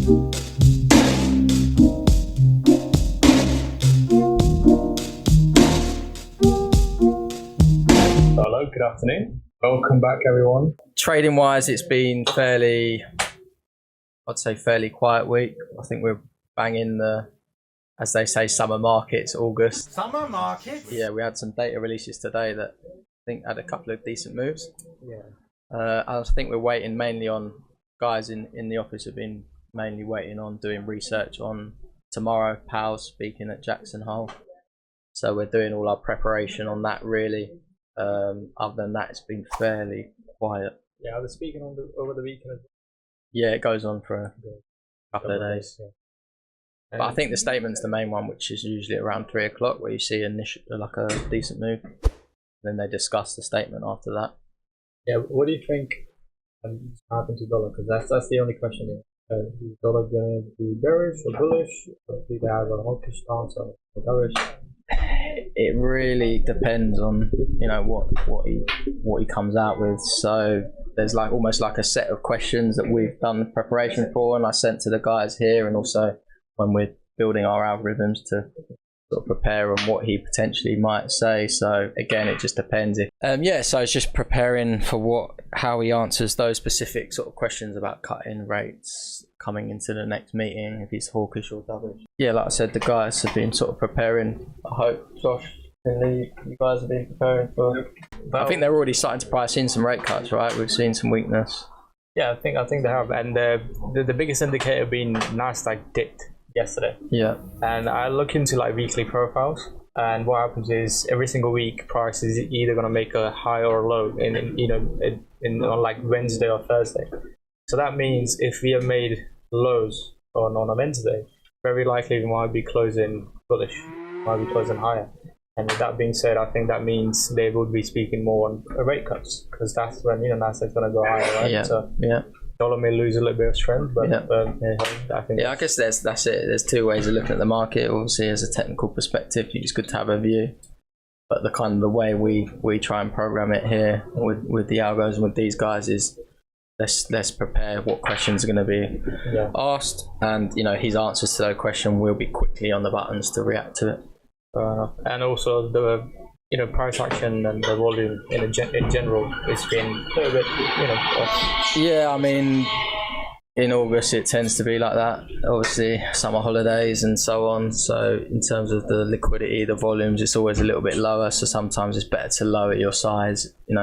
Hello, good afternoon. Welcome back, everyone. Trading wise, it's been fairly quiet week. I think we're banging the, as they say, summer markets, August. Summer markets? Yeah, we had some data releases today that I think had a couple of decent moves. Yeah. I think we're waiting mainly on guys in the office have been mainly waiting on doing research on tomorrow. Powell's speaking at Jackson Hole. So we're doing all our preparation on that really. Other than that, it's been fairly quiet. Yeah, I was speaking over the weekend. Yeah, it goes on for a couple of days. Yeah. But I think the statement's the main one, which is usually around 3 o'clock, where you see like a decent move. Then they discuss the statement after that. Yeah, what do you think happened to dollar? Because that's the only question here. Is dollar going to be bearish or bullish? Or do they have a hawkish stance or bearish? It really depends on what he comes out with. So there's like almost like a set of questions that we've done preparation for, and I sent to the guys here, and also when we're building our algorithms to sort of prepare on what he potentially might say. So again, it just depends. So it's just preparing for how he answers those specific sort of questions about cutting rates coming into the next meeting, if he's hawkish or dovish. Yeah, like I said, the guys have been sort of preparing. I hope, Josh and Lee, you guys have been preparing for. I think they're already starting to price in some rate cuts, right? We've seen some weakness. Yeah, I think they have, and the biggest indicator being Nasdaq dipped yesterday. Yeah. And I look into like weekly profiles, and what happens is every single week price is either going to make a high or a low on like Wednesday or Thursday. So that means if we have made lows on a Wednesday, very likely we might be closing bullish, might be closing higher. And with that being said, I think that means they would be speaking more on rate cuts, because that's when Nasdaq's going to go higher, right? Yeah. So yeah. Dollar may lose a little bit of strength, but I think. Yeah, I guess that's it. There's two ways of looking at the market. Obviously, as a technical perspective, it's good to have a view. But the way we try and program it here with the algos and with these guys is let's prepare what questions are going to be asked, and his answers to those questions will be quickly on the buttons to react to it. And also the price action and the volume in general, it's been a little bit off. Yeah, I mean, in August it tends to be like that. Obviously, summer holidays and so on. So in terms of the liquidity, the volumes, it's always a little bit lower. So sometimes it's better to lower your size, in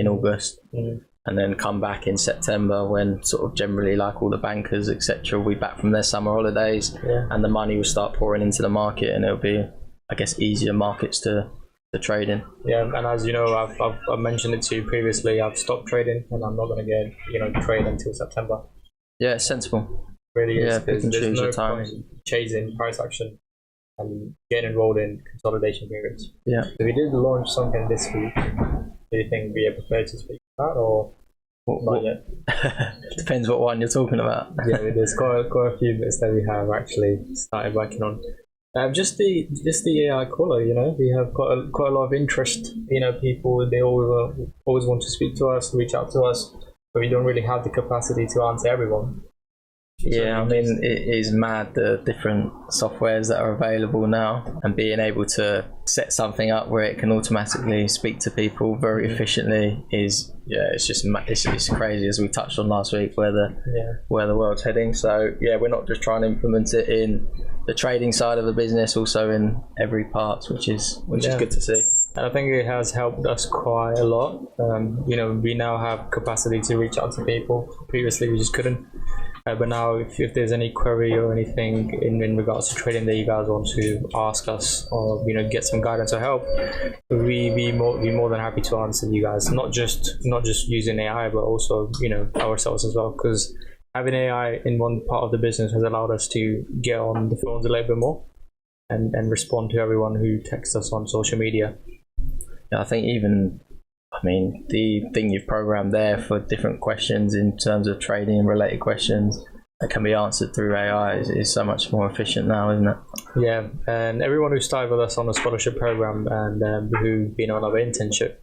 August. Mm-hmm. And then come back in September when sort of generally like all the bankers, etc., will be back from their summer holidays, and the money will start pouring into the market, and it'll be, I guess, easier markets to trade in. Yeah, and as you know, I've mentioned it to you previously, I've stopped trading, and I'm not going to get trade until September. Yeah, it's sensible. Really is. Yeah, pick and choose your time. Chasing price action and getting enrolled in consolidation periods. Yeah. So we did launch something this week. Do you think we are prepared to speak about that, or not yet? Depends what one you're talking about. Yeah, there's quite a few bits that we have actually started working on. Just the AI caller, we have quite a lot of interest. People, they always want to speak to us, reach out to us, but we don't really have the capacity to answer everyone. Yeah, I mean, it is mad the different softwares that are available now, and being able to set something up where it can automatically speak to people very efficiently is, it's crazy, as we touched on last week, where the world's heading. So yeah, we're not just trying to implement it in the trading side of the business, also in every part, which is good to see. And I think it has helped us quite a lot. We now have capacity to reach out to people. Previously, we just couldn't. But now, if there's any query or anything in regards to trading that you guys want to ask us, or get some guidance or help, we more than happy to answer you guys. Not just using AI, but also ourselves as well. Because having AI in one part of the business has allowed us to get on the phones a little bit more and respond to everyone who texts us on social media. Yeah, I think the thing you've programmed there for different questions in terms of trading and related questions that can be answered through AI is so much more efficient now, isn't it? Yeah, and everyone who started with us on the scholarship program and who've been on our internship,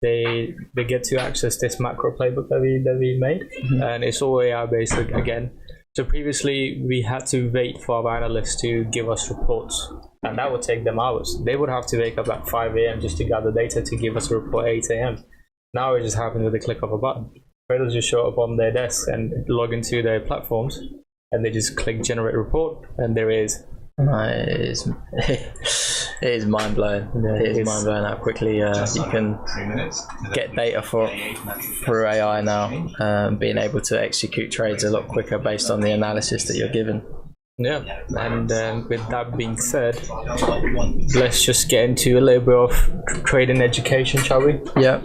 they get to access this macro playbook that we made, and it's all AI based again. So previously we had to wait for our analysts to give us reports, and that would take them hours. They would have to wake up at 5 a.m. just to gather data to give us a report at 8 a.m. Now it just happens with a click of a button. Traders just show up on their desk and log into their platforms, and they just click generate report, and there is. It is mind blowing. It is mind blowing how quickly you can get data through AI now, being able to execute trades a lot quicker based on the analysis that you're given. Yeah, and with that being said, let's just get into a little bit of trading education, shall we? Yeah.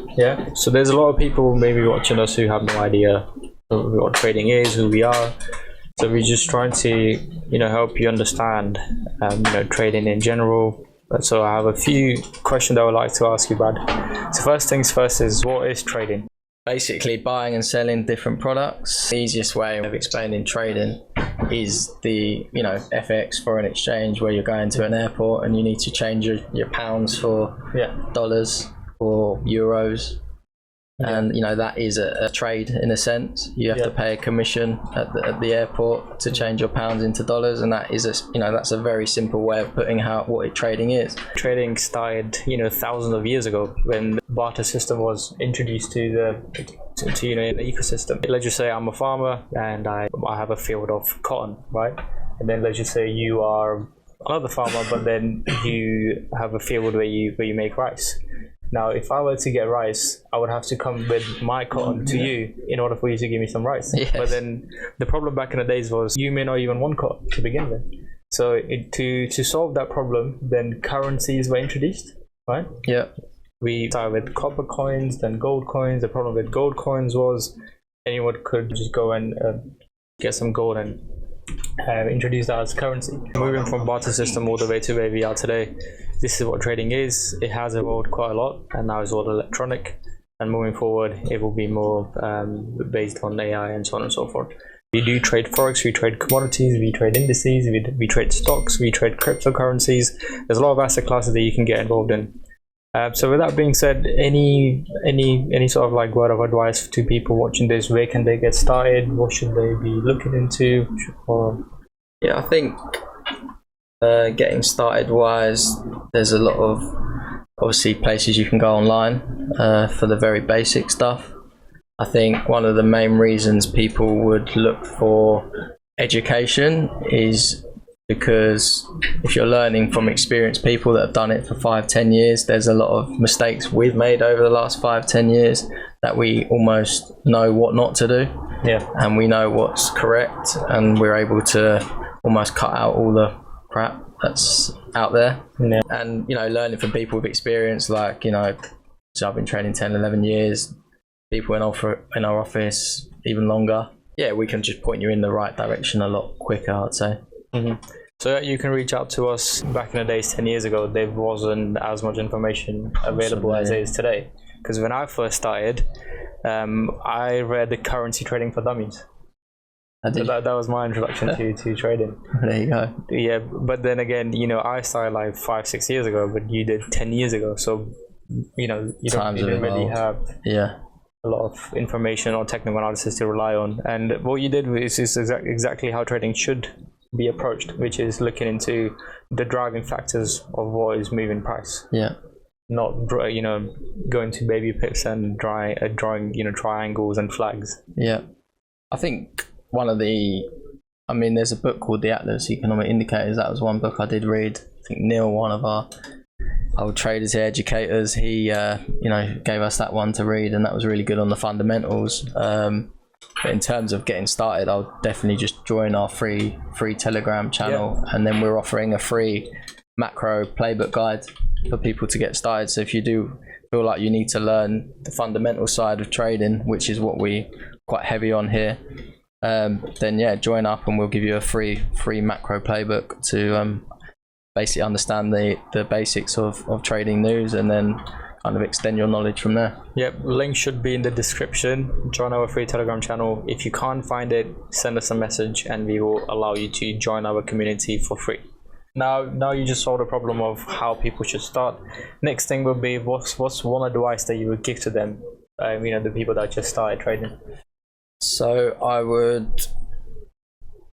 So there's a lot of people maybe watching us who have no idea what trading is, who we are. So we're just trying to, help you understand, trading in general. So I have a few questions I would like to ask you, Brad. So first things first is, what is trading? Basically, buying and selling different products. The easiest way of explaining trading is the FX, foreign exchange, where you're going to an airport and you need to change your pounds for dollars or euros. And that is a trade in a sense. You have to pay a commission at the airport to change your pounds into dollars, and that is that's a very simple way of putting out what trading is. Trading started thousands of years ago when the barter system was introduced to the ecosystem. Let's just say I'm a farmer and I have a field of cotton, right? And then let's just say you are another farmer, but then you have a field where you make rice. Now, if I were to get rice, I would have to come with my cotton to you in order for you to give me some rice. Yes. But then the problem back in the days was you may not even want cotton to begin with. So to solve that problem, then currencies were introduced, right? Yeah. We started with copper coins, then gold coins. The problem with gold coins was anyone could just go and get some gold and introduce that as currency. Moving from barter system all the way to where we are today, this is what trading is. It has evolved quite a lot, and now it's all electronic. And moving forward, it will be more based on AI and so on and so forth. We do trade Forex, we trade commodities, we trade indices, we trade stocks, we trade cryptocurrencies. There's a lot of asset classes that you can get involved in. So with that being said, any sort of like word of advice to people watching this? Where can they get started? What should they be looking into? I think getting started wise, there's a lot of obviously places you can go online for the very basic stuff. I think one of the main reasons people would look for education is because if you're learning from experienced people that have done it for 5-10 years, there's a lot of mistakes we've made over the last 5-10 years that we almost know what not to do. And we know what's correct, and we're able to almost cut out all the crap that's out there. And learning from people with experience, like so I've been trading 10-11 years, people in our office even longer. We can just point you in the right direction a lot quicker, I'd say. So you can reach out to us. Back in the days 10 years ago, there wasn't as much information available as there is today. Because when I first started, I read the Currency Trading for Dummies. So that was my introduction to trading. There you go. Yeah, but then again, I started like 5-6 years ago, but you did 10 years ago. So you don't really have a lot of information or technical analysis to rely on. And what you did is exactly how trading should be approached, which is looking into the driving factors of what is moving price. Not going to baby pips and drawing triangles and flags. I think there's a book called The Atlas Economic Indicators. That was one book I did read. I think Neil, one of our old traders here, educators, he gave us that one to read, and that was really good on the fundamentals. But in terms of getting started, I'll definitely just join our free Telegram channel, and then we're offering a free macro playbook guide for people to get started. So if you do feel like you need to learn the fundamental side of trading, which is what we quite heavy on here, then join up and we'll give you a free macro playbook to basically understand the basics of trading news, and then kind of extend your knowledge from there. Link should be in the description. Join our free Telegram channel. If you can't find it, send us a message and we will allow you to join our community for free. Now you just solved the problem of how people should start. Next thing will be, what's one advice that you would give to them, the people that just started trading? So I would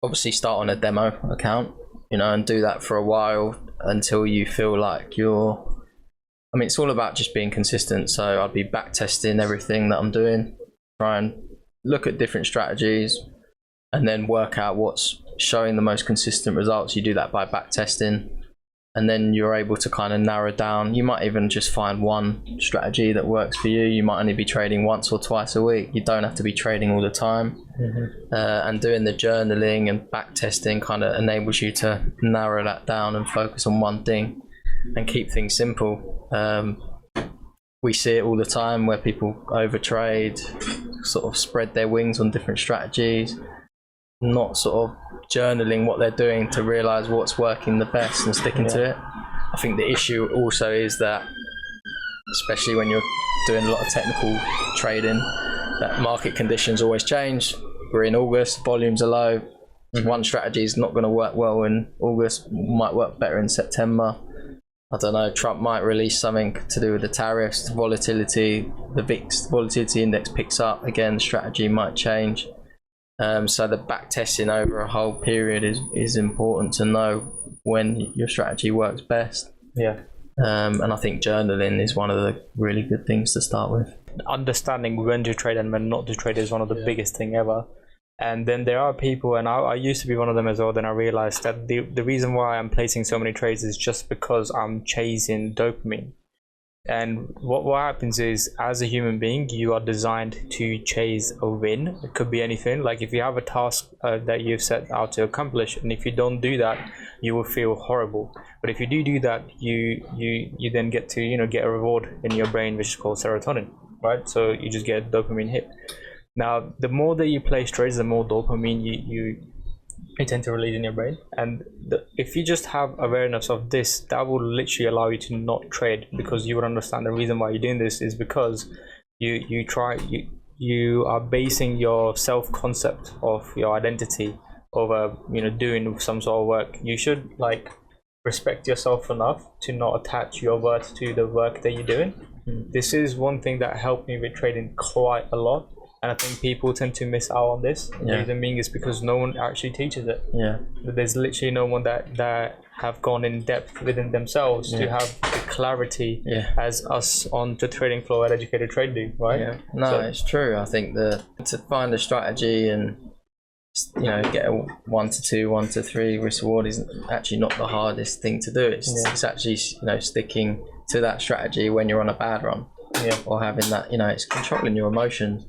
obviously start on a demo account, you know, and do that for a while until you feel like I mean, it's all about just being consistent. So I'd be back testing everything that I'm doing, try and look at different strategies, and then work out what's showing the most consistent results. You do that by back testing, and then you're able to kind of narrow down. You might even just find one strategy that works for you. You might only be trading once or twice a week. You don't have to be trading all the time. And doing the journaling and back testing kind of enables you to narrow that down and focus on one thing and keep things simple. We see it all the time where people overtrade, sort of spread their wings on different strategies, not sort of journaling what they're doing to realize what's working the best and sticking to it. I think the issue also is that, especially when you're doing a lot of technical trading, that market conditions always change. We're in August, volumes are low. One strategy is not going to work well in August, might work better in September. I don't know, Trump might release something to do with the tariffs, volatility, the VIX volatility index picks up, again, the strategy might change. So the back testing over a whole period is important to know when your strategy works best. And I think journaling is one of the really good things to start with. Understanding when to trade and when not to trade is one of the biggest thing ever. And then there are people, and I used to be one of them as well, then I realized that the reason why I'm placing so many trades is just because I'm chasing dopamine. And what happens is, as a human being, you are designed to chase a win. It could be anything. Like if you have a task that you've set out to accomplish, and if you don't do that, you will feel horrible. But if you do that, you then get to get a reward in your brain, which is called serotonin, right? So you just get a dopamine hit. Now, the more that you place trades, the more dopamine you tend to release in your brain. And if you just have awareness of this, that will literally allow you to not trade, because you would understand the reason why you're doing this is because you are basing your self-concept of your identity over doing some sort of work. You should respect yourself enough to not attach your worth to the work that you're doing. This is one thing that helped me with trading quite a lot. And I think people tend to miss out on this. The reason being is because no one actually teaches it. There's literally no one that have gone in depth within themselves to have the clarity as us on the trading floor at Educated Trade do, right? No, it's true. I think to find a strategy and get a 1 to 2, 1 to 3 risk reward is actually not the hardest thing to do. It's actually sticking to that strategy when you're on a bad run. Or having that, it's controlling your emotions.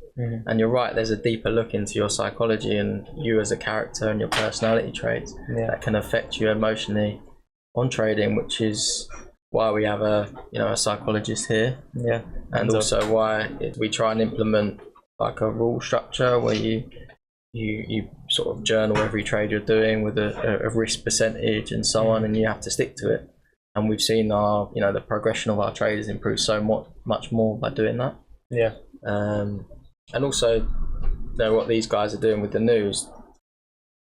And you're right, there's a deeper look into your psychology and you as a character and your personality traits that can affect you emotionally on trading, which is why we have a psychologist here. And also why we try and implement like a rule structure where you sort of journal every trade you're doing with a risk percentage and so on, and you have to stick to it. And we've seen the progression of our traders improve so much more by doing that. And also, what these guys are doing with the news,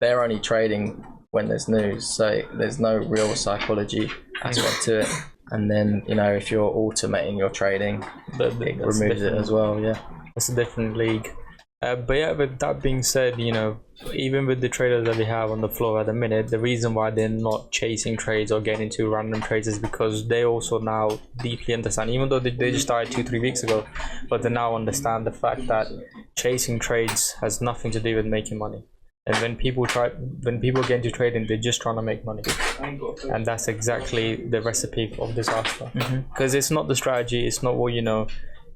they're only trading when there's news, so there's no real psychology aspect to it. And then if you're automating your trading, it removes it as well. It's a different league. But with that being said, even with the traders that we have on the floor at the minute, the reason why they're not chasing trades or getting into random trades is because they also now deeply understand, even though they just started 2-3 weeks ago, but they now understand the fact that chasing trades has nothing to do with making money. And when people get into trading, they're just trying to make money, and that's exactly the recipe of disaster. Because it's not the strategy, it's not what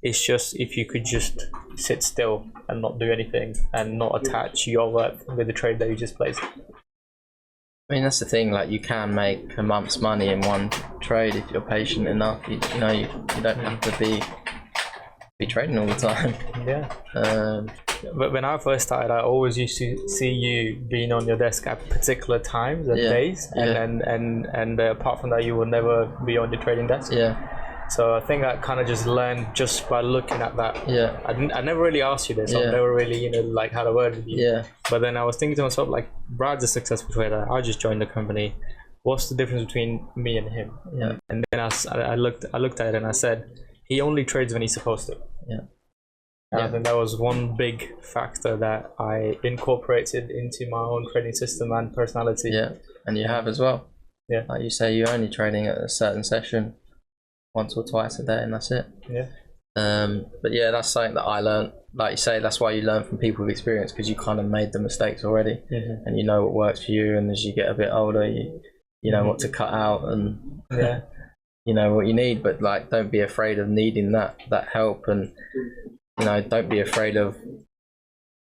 it's just if you could just sit still and not do anything and not attach your worth with the trade that you just placed. I mean, that's the thing, you can make a month's money in one trade if you're patient enough. You don't have to be trading all the time. But when I first started, I always used to see you being on your desk at particular times and days, and apart from that, you will never be on your trading desk. So I think I kind of just learned just by looking at that. I never really asked you this. I've never really, had a word with you. But then I was thinking to myself, Brad's a successful trader. I just joined the company. What's the difference between me and him? And then I looked at it and I said, he only trades when he's supposed to. And I think that was one big factor that I incorporated into my own trading system and personality. Yeah, and you have as well. Yeah. Like you say, you're only trading at a certain session once or twice a day, and that's it. Yeah. But yeah, that's something that I learned. Like you say, that's why you learn from people with experience, because you kind of made the mistakes already, and you know what works for you. And as you get a bit older, you know what to cut out, and you know what you need. But like, don't be afraid of needing that help, and you know, don't be afraid of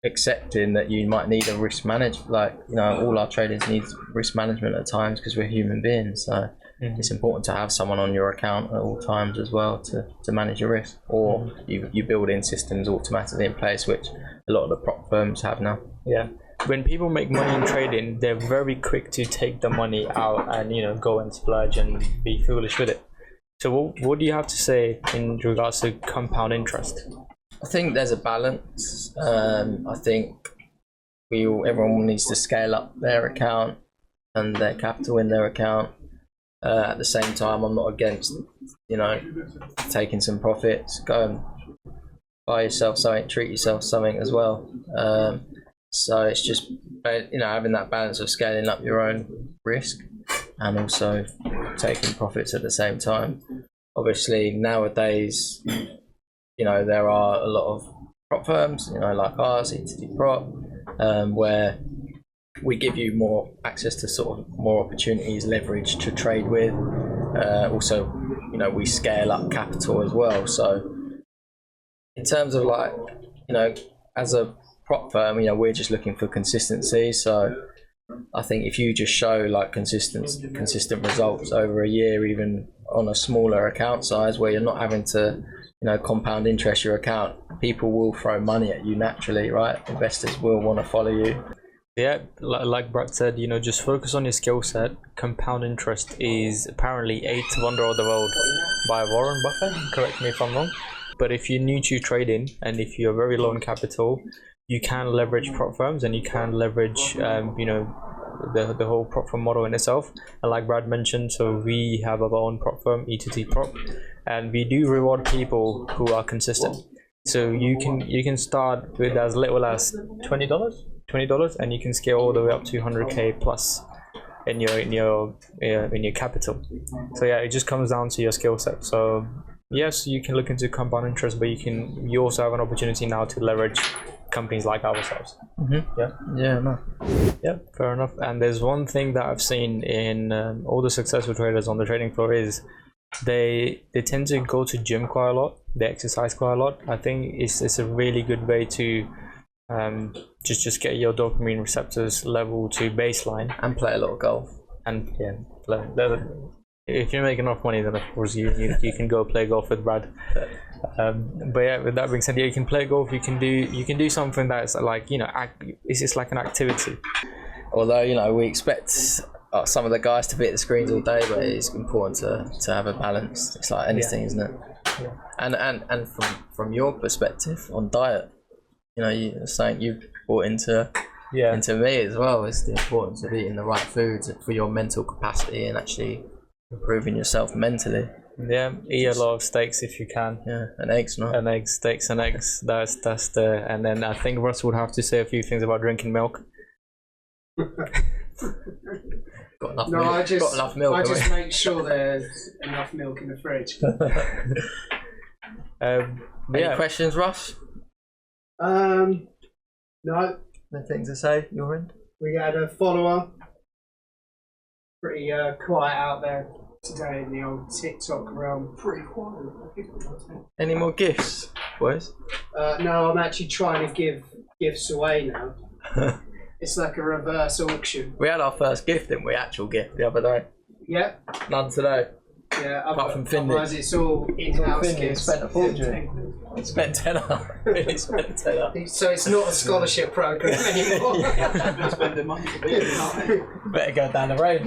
accepting that you might need a risk management. Like, you know, all our traders need risk management at times because we're human beings. So it's important to have someone on your account at all times as well to manage your risk. Or you build in systems automatically in place, which a lot of the prop firms have now. Yeah. When people make money in trading, they're very quick to take the money out and, you know, go and splurge and be foolish with it. So what do you have to say in regards to compound interest? I think there's a balance. I think everyone needs to scale up their account and their capital in their account. At the same time, I'm not against, you know, taking some profits. Go and buy yourself something, treat yourself something as well. So it's just, you know, having that balance of scaling up your own risk and also taking profits at the same time. Obviously, nowadays, you know, there are a lot of prop firms, you know, like ours, Ikjot Prop, where we give you more access to sort of more opportunities, leverage to trade with. Also, you know, we scale up capital as well. So in terms of like, you know, as a prop firm, you know, we're just looking for consistency. So I think if you just show like consistent results over a year, even on a smaller account size where you're not having to, you know, compound interest your account, people will throw money at you naturally, right? Investors will want to follow you. Yeah, like Brad said, you know, just focus on your skill set. Compound interest is apparently 8th wonder of the world by Warren Buffett. Correct me if I'm wrong. But if you're new to trading and if you're very low in capital, you can leverage prop firms and you can leverage, you know, the whole prop firm model in itself. And like Brad mentioned, so we have our own prop firm, Ikjot Prop, and we do reward people who are consistent. So you can start with as little as $20, and you can scale all the way up to 100K plus in your capital. So yeah, it just comes down to your skill set. So yes, you can look into compound interest, but you also have an opportunity now to leverage companies like ourselves. Yeah, fair enough. And there's one thing that I've seen in all the successful traders on the trading floor is they tend to go to gym quite a lot. They exercise quite a lot. I think it's a really good way to just get your dopamine receptors level to baseline and play a lot of golf. And yeah, if you make enough money, then of course you can go play golf with Brad. But yeah, with that being said, yeah, you can play golf. You can do something that's like, you know, it's just like an activity. Although, you know, we expect some of the guys to be at the screens all day, but it's important to have a balance. It's like anything, isn't it? Yeah. And from your perspective on diet, you know, something you've brought into me as well is the importance of eating the right foods for your mental capacity and actually improving yourself mentally. Yeah, eat a lot of steaks if you can. Yeah, and eggs, no? And eggs, steaks and eggs. That's the. And then I think Russ would have to say a few things about drinking milk. Got enough milk. I just make sure there's enough milk in the fridge. Any questions, Russ? No. Nothing to say, your end? We had a follower. Pretty quiet out there today in the old TikTok realm. Pretty quiet. Any more gifts, boys? No, I'm actually trying to give gifts away now. It's like a reverse auction. We had our first gift, didn't we? Actual gift the other day. Yeah. None today. Yeah, apart from Finley. Otherwise it's all in-house gifts. Spent a fortune. Spent tenner. Really spent tenner. So it's not a scholarship program anymore. Spend the money to be in. Better go down the road.